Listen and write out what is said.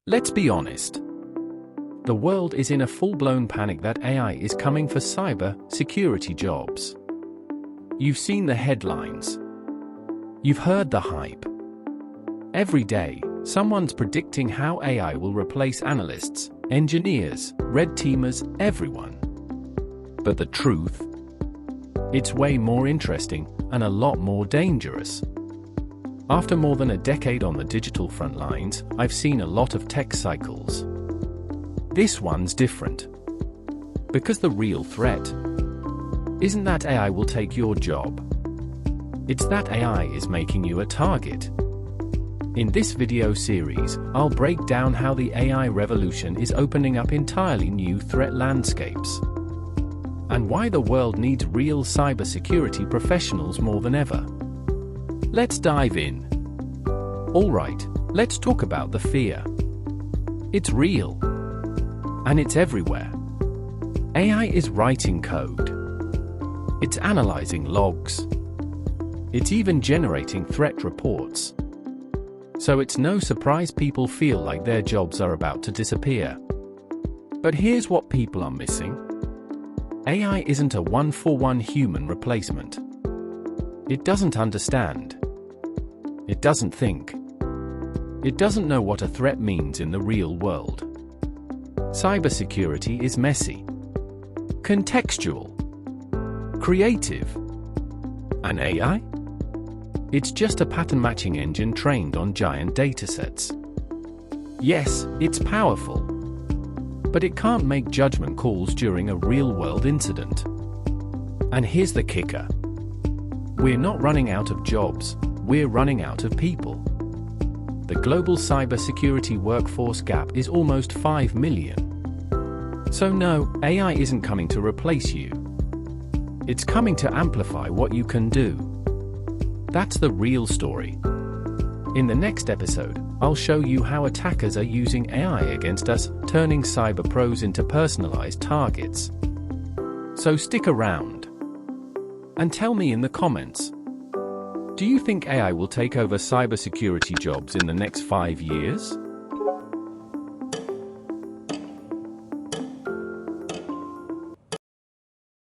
Let's be honest. The world is in a full-blown panic that AI is coming for cyber security jobs. You've seen the headlines. You've heard the hype. Every day, someone's predicting how AI will replace analysts, engineers, red teamers, everyone. But the truth? It's way more interesting and a lot more dangerous. After more than a decade on the digital front lines, I've seen a lot of tech cycles. This one's different. Because the real threat isn't that AI will take your job. It's that AI is making you a target. In this video series, I'll break down how the AI revolution is opening up entirely new threat landscapes, and why the world needs real cybersecurity professionals more than ever. Let's dive in. Alright, let's talk about the fear. It's real. And it's everywhere. AI is writing code. It's analyzing logs. It's even generating threat reports. So it's no surprise people feel like their jobs are about to disappear. But here's what people are missing. AI isn't a one-for-one human replacement. It doesn't understand. It doesn't think. It doesn't know what a threat means in the real world. Cybersecurity is messy, contextual, creative. And AI? It's just a pattern-matching engine trained on giant datasets. Yes, it's powerful, but it can't make judgment calls during a real-world incident. And here's the kicker. We're not running out of jobs, we're running out of people. The global cybersecurity workforce gap is almost 5 million. So no, AI isn't coming to replace you. It's coming to amplify what you can do. That's the real story. In the next episode, I'll show you how attackers are using AI against us, turning cyber pros into personalized targets. So stick around. And tell me in the comments, do you think AI will take over cybersecurity jobs in the next 5 years?